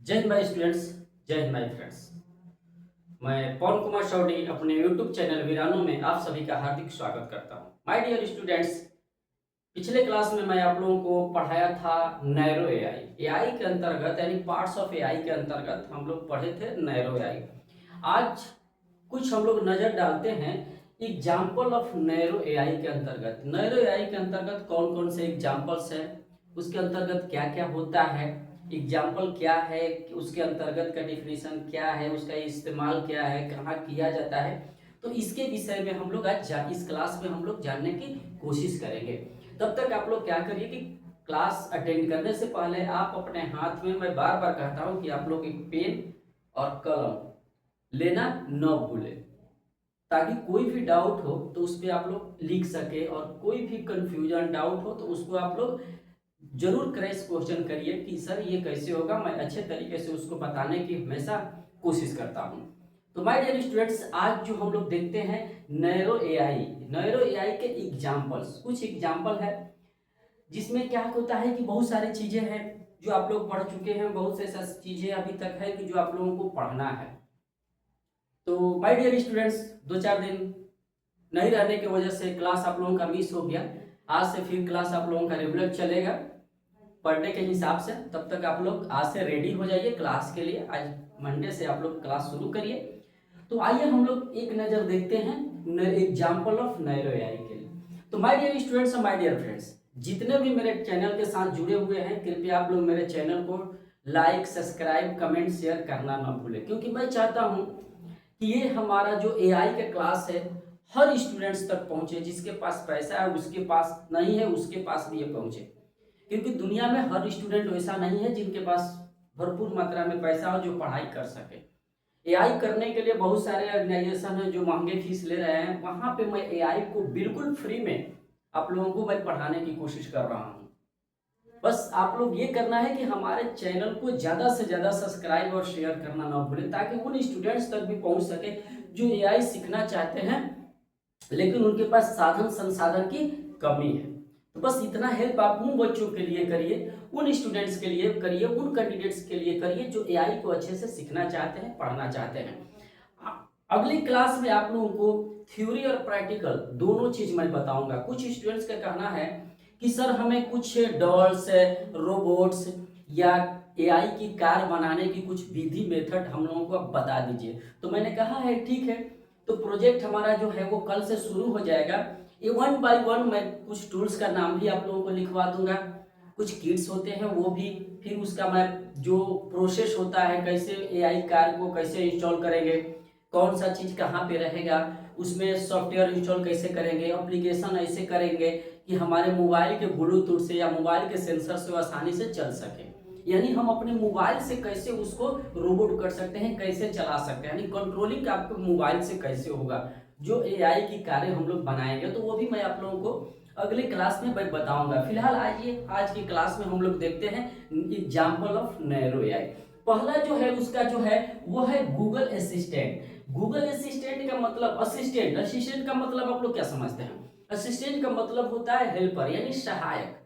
जय Hind my students. जय Hind my friends. मैं पवन कुमार चौधरी अपने यूट्यूब चैनल वीरानो में आप सभी का हार्दिक स्वागत करता हूं। माय डियर स्टूडेंट्स, पिछले क्लास में मैं आप लोगों को पढ़ाया था नैरो एआई। एआई के अंतर्गत यानी पार्ट्स ऑफ एआई के अंतर्गत हम लोग पढ़े थे नैरो एआई। आज कुछ हम लोग नजर डालते हैं एग्जाम्पल ऑफ नैरो एआई के अंतर्गत। नैरो एआई के अंतर्गत कौन कौन से एग्जाम्पल्स हैं, उसके अंतर्गत क्या क्या होता है, एग्जाम्पल क्या है, उसके अंतर्गत का डिफिनीशन क्या है, उसका इस्तेमाल क्या है, कहाँ किया जाता है। तो इसके विषय में हम लोग आज इस क्लास में हम लोग जानने की कोशिश करेंगे। तब तक आप लोग क्या करिए कि क्लास अटेंड करने से पहले आप अपने हाथ में, मैं बार बार कहता हूँ कि आप लोग एक पेन और कलम लेना न भूलें, ताकि कोई भी डाउट हो तो उस पर आप लोग लिख सके, और कोई भी कंफ्यूजन डाउट हो तो उसको आप लोग जरूर क्रैश क्वेश्चन करिए कि सर ये कैसे होगा। मैं अच्छे तरीके से उसको बताने की हमेशा कोशिश करता हूँ। तो माय डियर स्टूडेंट्स, आज जो हम लोग देखते हैं नैरो एआई। नैरो एआई के एग्जांपल्स, कुछ एग्जांपल है जिसमें क्या होता है कि बहुत सारी चीजें हैं जो आप लोग पढ़ चुके हैं, बहुत से ऐसी चीजें अभी तक है कि जो आप लोगों को पढ़ना है। तो माय डियर स्टूडेंट्स, 2-4 दिन नहीं रहने की वजह से क्लास आप लोगों का मिस हो गया। आज से फिर क्लास आप लोगों का रेगुलर चलेगा पर डे के हिसाब से। तब तक आप लोग आज से रेडी हो जाइए क्लास के लिए। आज मंडे से आप लोग क्लास शुरू करिए। तो आइए हम लोग एक नज़र देखते हैं एग्जाम्पल ऑफ नैरो एआई के लिए। तो माय डियर स्टूडेंट्स और माय डियर फ्रेंड्स, जितने भी मेरे चैनल के साथ जुड़े हुए हैं, कृपया आप लोग मेरे चैनल को लाइक, सब्सक्राइब, कमेंट, शेयर करना ना भूलें, क्योंकि मैं चाहता हूँ कि ये हमारा जो एआई का क्लास है हर स्टूडेंट्स तक पहुँचे। जिसके पास पैसा है, उसके पास नहीं है, उसके पास भी ये पहुँचे। क्योंकि दुनिया में हर स्टूडेंट वैसा नहीं है जिनके पास भरपूर मात्रा में पैसा हो जो पढ़ाई कर सके। एआई करने के लिए बहुत सारे ऑर्गेनाइजेशन हैं जो महंगे फीस ले रहे हैं। वहां पे मैं एआई को बिल्कुल फ्री में आप लोगों को मैं पढ़ाने की कोशिश कर रहा हूं। बस आप लोग ये करना है कि हमारे चैनल को ज़्यादा से ज़्यादा सब्सक्राइब और शेयर करना ना भूलें, ताकि उन स्टूडेंट्स तक भी पहुंच सके जो एआई सीखना चाहते हैं लेकिन उनके पास साधन संसाधन की कमी है। तो बस इतना हेल्प आप उन बच्चों के लिए करिए, उन स्टूडेंट्स के लिए करिए, उन कैंडिडेट्स के लिए करिए जो एआई को अच्छे से सीखना चाहते हैं, पढ़ना चाहते हैं। अगली क्लास में आप लोगों को थ्योरी और प्रैक्टिकल दोनों चीज मैं बताऊंगा। कुछ स्टूडेंट्स का कहना है कि सर हमें कुछ डॉल्स, रोबोट्स या एआई की कार बनाने की कुछ विधि मेथड हम लोगों को आप बता दीजिए। तो मैंने कहा है ठीक है, तो प्रोजेक्ट हमारा जो है वो कल से शुरू हो जाएगा। ये 1 बाय 1 मैं कुछ टूल्स का नाम भी आप लोगों को लिखवा दूंगा, कुछ किट्स होते हैं वो भी, फिर उसका मैं जो प्रोसेस होता है कैसे एआई कार को कैसे इंस्टॉल करेंगे, कौन सा चीज़ कहाँ पे रहेगा, उसमें सॉफ्टवेयर इंस्टॉल कैसे करेंगे, एप्लीकेशन ऐसे करेंगे कि हमारे मोबाइल के ब्लूटूथ से या मोबाइल के सेंसर से आसानी से चल सके। यानी हम अपने मोबाइल से कैसे उसको रोबोट कर सकते हैं, कैसे चला सकते हैं, यानी कंट्रोलिंग आपके मोबाइल से कैसे होगा। जो एआई की कार्य हम लोग बनाएंगे तो वो भी मैं आप लोगों को अगले क्लास में मैं बताऊंगा। फिलहाल आइए आज की क्लास में हम लोग देखते हैं एग्जाम्पल ऑफ नैरो एआई। पहला जो है उसका जो है वो है गूगल असिस्टेंट। गूगल असिस्टेंट का मतलब असिस्टेंट, असिस्टेंट का मतलब आप लोग क्या समझते हैं? असिस्टेंट का मतलब होता है हेल्पर यानी सहायक।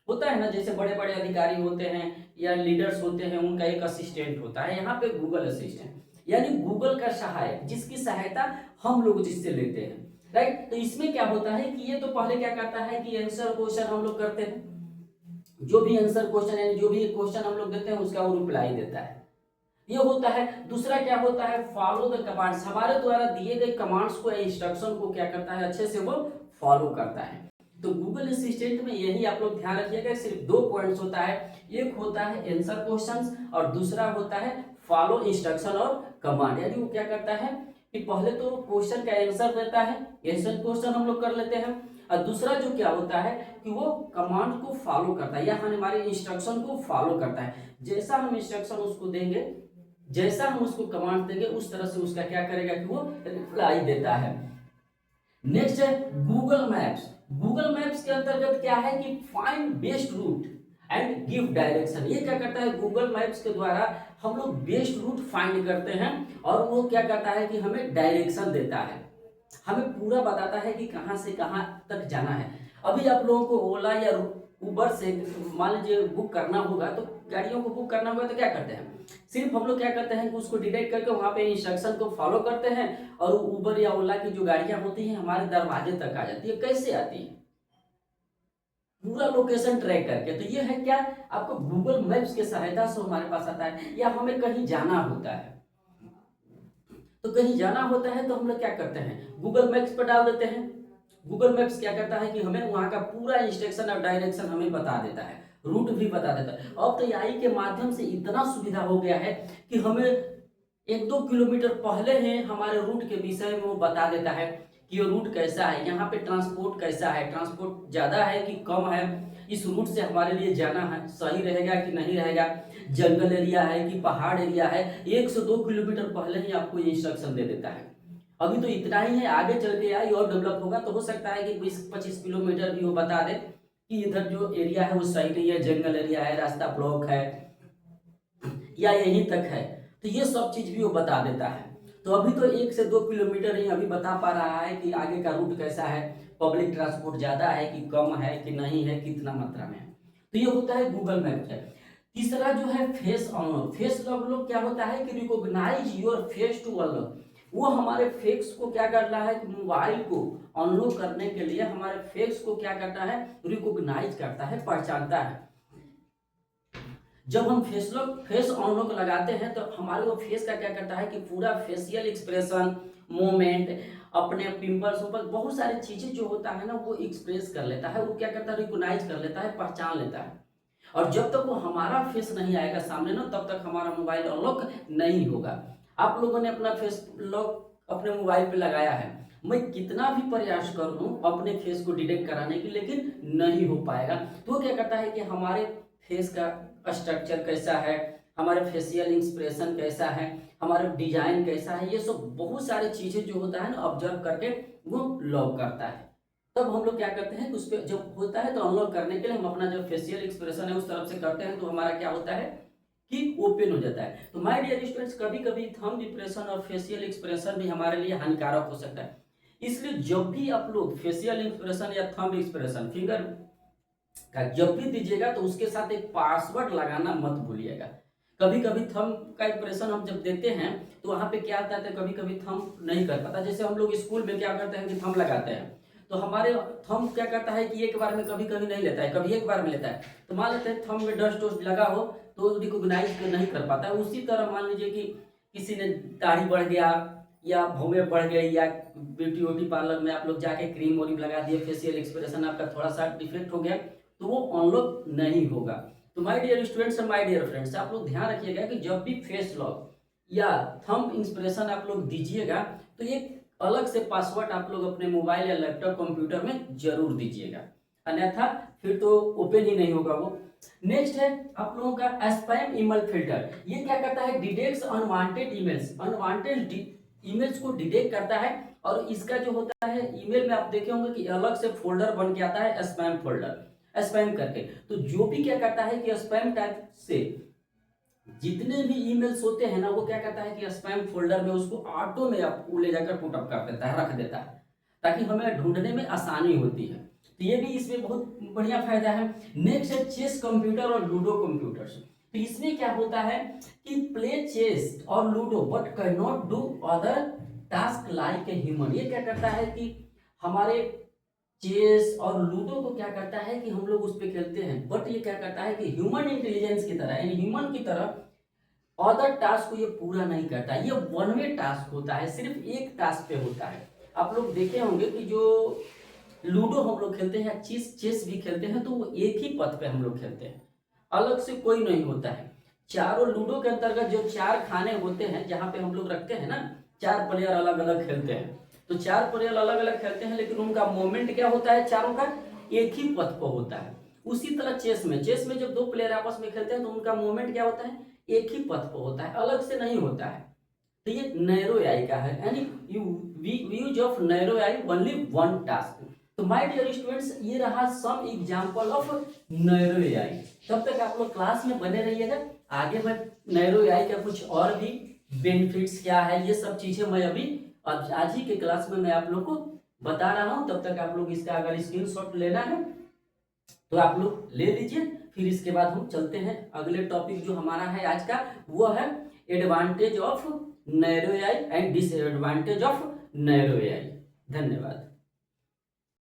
होता है ना, जैसे बड़े बड़े अधिकारी होते हैं या लीडर्स होते हैं, उनका एक असिस्टेंट होता है। यहाँ पे गूगल असिस्टेंट यानी गूगल का सहायक, जिसकी सहायता हम लोग जिससे लेते हैं, राइट। तो इसमें क्या होता है कि ये तो पहले क्या करता है कि आंसर क्वेश्चन हम लोग करते हैं, जो भी आंसर क्वेश्चन यानी जो भी क्वेश्चन हम लोग देते हैं उसका वो रिप्लाई देता है, ये होता है। दूसरा क्या होता है, फॉलो द कमांड्स, हमारे द्वारा दिए गए कमांड्स को या इंस्ट्रक्शन को क्या करता है, अच्छे से वो फॉलो करता है। तो गूगल असिस्टेंट में यही आप लोग ध्यान रखिएगा, सिर्फ 2 पॉइंट्स होता है, एक होता है आंसर क्वेश्चंस और दूसरा होता है फॉलो इंस्ट्रक्शन और कमांड। यानी वो क्या करता है कि पहले तो क्वेश्चन का आंसर देता है, आंसर क्वेश्चन हम लोग कर लेते हैं, और दूसरा जो क्या होता है कि वो कमांड को फॉलो करता है या हमारे इंस्ट्रक्शन को फॉलो करता है। जैसा हम इंस्ट्रक्शन उसको देंगे, जैसा हम उसको कमांड देंगे उस तरह से उसका क्या करेगा कि वो रिप्लाई देता है। नेक्स्ट है गूगल मैप्स। गूगल मैप्स के अंतर्गत क्या है कि find best route and give direction. ये क्या करता है, गूगल मैप्स के द्वारा हम लोग बेस्ट रूट फाइंड करते हैं और वो क्या करता है कि हमें डायरेक्शन देता है, हमें पूरा बताता है कि कहां से कहां तक जाना है। अभी आप लोगों को ओला या उबर से मान लीजिए बुक करना होगा, तो गाड़ियों को बुक करना होगा तो क्या करते हैं, सिर्फ हम लोग क्या करते हैं कि उसको डिटेक्ट करके वहाँ पे इंस्ट्रक्शन को फॉलो करते हैं और उबर या ओला की जो गाड़ियाँ होती हैं हमारे दरवाजे तक आ जाती है। कैसे आती है, पूरा लोकेशन ट्रैक करके। तो ये है क्या, आपको गूगल मैप्स की सहायता से हमारे पास आता है। या हमें कहीं जाना होता है, तो कहीं जाना होता है तो हम लोग क्या करते हैं, गूगल मैप्स पर डाल देते हैं। गूगल मैप्स क्या करता है कि हमें वहां का पूरा इंस्ट्रक्शन और डायरेक्शन हमें बता देता है, रूट भी बता देता है। अब तो एआई के माध्यम से इतना सुविधा हो गया है कि हमें 1-2 किलोमीटर पहले ही हमारे रूट के विषय में वो बता देता है कि ये रूट कैसा है, यहाँ पे ट्रांसपोर्ट कैसा है, ट्रांसपोर्ट ज़्यादा है कि कम है, इस रूट से हमारे लिए जाना है सही रहेगा कि नहीं रहेगा, जंगल एरिया है कि पहाड़ एरिया है, 1 से 2 किलोमीटर पहले ही आपको ये इंस्ट्रक्शन दे देता है। अभी तो इतना ही है, आगे चल के आई और डेवलप होगा तो हो सकता है कि 20-25 किलोमीटर भी वो बता दे कि इधर जो एरिया है वो सही नहीं है, जंगल एरिया है, रास्ता ब्लॉक है या यहीं तक है। तो ये सब चीज भी वो बता देता है। तो अभी तो 1 से 2 किलोमीटर ही अभी बता पा रहा है कि आगे का रूट कैसा है, पब्लिक ट्रांसपोर्ट ज्यादा है कि कम है कि नहीं है, कितना मात्रा में है। तो ये होता है गूगल मैप है। तीसरा जो है फेस अनलॉक। फेस अनलॉक क्या होता है कि recognise your face to unlock. वो हमारे फेस को क्या करता है कि मोबाइल को अनलॉक करने के लिए हमारे फेस को क्या करता है, रिकॉग्नाइज करता है, पहचानता है। जब हम फेस अनलॉक लगाते हैं तो हमारे वो फेस का क्या करता है कि पूरा फेशियल एक्सप्रेशन, मूवमेंट, अपने पिंपल्स ऊपर बहुत सारी चीजें जो होता है ना वो एक्सप्रेस कर लेता है, वो क्या करता है, रिकॉग्नाइज कर लेता है, पहचान लेता है। और जब तक वो हमारा फेस नहीं आएगा सामने ना, तब तक हमारा मोबाइल अनलॉक नहीं होगा। आप लोगों ने अपना फेस लॉक अपने मोबाइल पे लगाया है, मैं कितना भी प्रयास कर लूं अपने फेस को डिटेक्ट कराने की, लेकिन नहीं हो पाएगा। तो वो क्या करता है कि हमारे फेस का स्ट्रक्चर कैसा है, हमारे फेशियल एक्सप्रेशन कैसा है, हमारा डिजाइन कैसा है, ये सब बहुत सारी चीजें जो होता है ना ऑब्जर्व करके वो लॉक करता है। तब हम लोग क्या करते हैं कि उस पर जब होता है तो अनलॉक करने के लिए हम अपना जो फेशियल एक्सप्रेशन है उस तरफ से करते हैं, तो हमारा क्या होता है कि ओपन हो जाता है। तो माय डियर स्टूडेंट्स, कभी कभी थंब इंप्रेशन और फेशियल एक्सप्रेशन भी हमारे लिए हानिकारक हो सकता है। इसलिए जब भी आप लोग फेशियल एक्सप्रेशन या थंब एक्सप्रेशन फिंगर का जब भी दीजिएगा तो उसके साथ एक पासवर्ड लगाना मत भूलिएगा। कभी कभी थंब का इंप्रेशन हम जब देते हैं तो वहां पे क्या आता है, कभी कभी थंब नहीं कर पाता। जैसे हम लोग स्कूल में क्या करते हैं कि थंब लगाते हैं, तो हमारे थंब क्या करता है कि एक बार में कभी कभी नहीं लेता है, कभी एक बार में लेता है। तो मान लेते हैं थंब में डस्ट वस्ट लगा हो तो रिकॉग्नाइज नहीं कर पाता है। उसी तरह मान लीजिए कि किसी ने दाढ़ी बढ़ गया या भौवें बढ़ गई, या ब्यूटी व्यूटी पार्लर में आप लोग जाके क्रीम व्रीम लगा दिए, फेशियल एक्सप्रेशन आपका थोड़ा सा डिफेक्ट हो गया, तो वो अनलॉक नहीं होगा। तो माय डियर स्टूडेंट्स और माय डियर फ्रेंड्स, आप लोग ध्यान रखिएगा कि जब भी फेस लॉक या थंब इंस्पिरेशन आप लोग दीजिएगा तो एक अलग से पासवर्ड आप लोग अपने मोबाइल या लैपटॉप कंप्यूटर में जरूर दीजिएगा, अन्यथा फिर तो ओपन ही नहीं होगा वो। नेक्स्ट है आप लोगों का स्पैम ईमेल फिल्टर। ये क्या करता है, detects unwanted emails, unwanted emails को डिटेक्ट करता है। और इसका जो होता है ईमेल में आप देखे होंगे कि अलग से फोल्डर बन के आता है स्पैम फोल्डर, स्पैम करके। तो जो भी क्या करता है कि स्पैम टाइप से जितने भी ईमेल्स होते हैं ना, वो क्या करता है कि स्पैम फोल्डर में उसको ऑटो में आपको ले जाकर पुटअप कर देता है, रख देता है, ताकि हमें ढूंढने में आसानी होती है। तो ये भी इसमें बहुत बढ़िया फायदा है। नेक्स्ट है चेस कंप्यूटर और लूडो कंप्यूटर्स। तो इसमें क्या होता है कि प्ले चेस और ludo but can not do other task like a human. ये क्या करता है कि हमारे चेस और लूडो को क्या करता है कि हम लोग उस पर खेलते हैं, बट ये क्या करता है कि ह्यूमन इंटेलिजेंस की तरह, यानी ह्यूमन की तरह अदर टास्क को ये पूरा नहीं करता। ये वन वे टास्क होता है, सिर्फ एक टास्क पे होता है। आप लोग देखे होंगे कि जो लूडो हम लोग खेलते हैं, चेस चेस भी खेलते हैं, तो वो एक ही पथ पे हम लोग खेलते हैं, अलग से कोई नहीं होता है। चारों लूडो के अंतर्गत जो 4 खाने होते हैं जहां पे हम लोग रखते हैं ना, 4 प्लेयर अलग अलग खेलते हैं, तो 4 प्लेयर अलग अलग खेलते हैं, लेकिन उनका मूवमेंट क्या होता है, चारों का एक ही पथ पर होता है। उसी तरह चेस में जब 2 प्लेयर आपस में खेलते हैं तो उनका मूवमेंट क्या होता है, एक ही पथ पर होता है, अलग से नहीं होता है। तो ये नैरो एआई का है, यानी use of narrow AI only one task. तो माय डियर स्टूडेंट्स, ये रहा some example of narrow AI. तब तक आप लोग क्लास में बने रहिएगा, आगे मैं नैरो एआई का कुछ और भी बेनिफिट्स क्या है, ये सब चीजें मैं अभी आज ही के क्लास में मैं आप लोग को बता रहा हूं। तब तक आप लोग इसका अगर स्क्रीनशॉट लेना है तो आप लोग ले लीजिए। फिर इसके बाद हम चलते हैं अगले टॉपिक जो हमारा है आज का, वो है advantage of narrow AI and disadvantage of narrow AI. धन्यवाद।